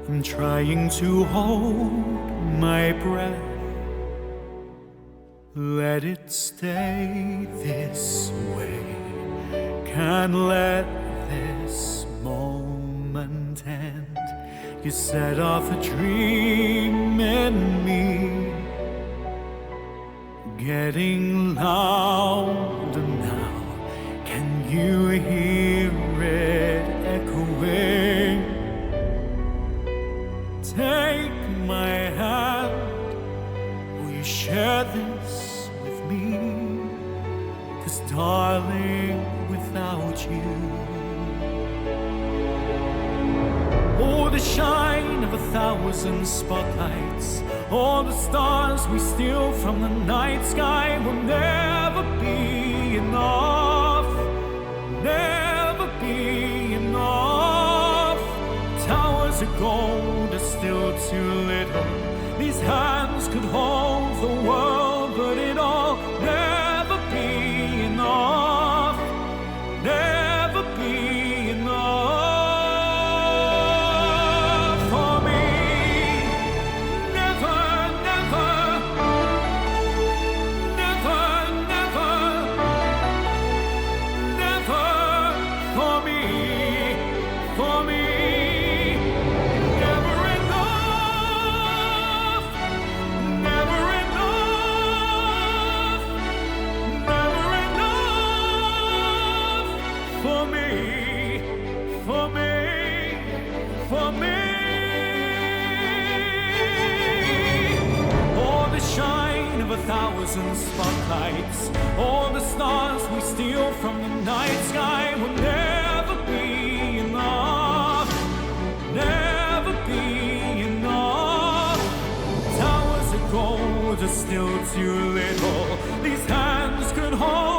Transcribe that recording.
I'm trying to hold my breath. Let it stay this way. Can't let this moment end. You set off a dream in me, getting louder now. Can you hear it echoing? Take my hand. Will you share this with me? 'Cause darling, without you, oh, the shine of 1,000 spotlights, all the stars we steal from the night sky will never be enough, never be enough. Towers of gold are still too little. These hands could hold the world, but it'll never be enough, never be enough for me. Never, never, never, never, never for me, for me. Never enough, never enough, never enough for me, for me, for me. All the shine of 1,000 spotlights, all the stars we steal from the night sky will never be enough, never be enough. Towers of gold are still too little. These hands could hold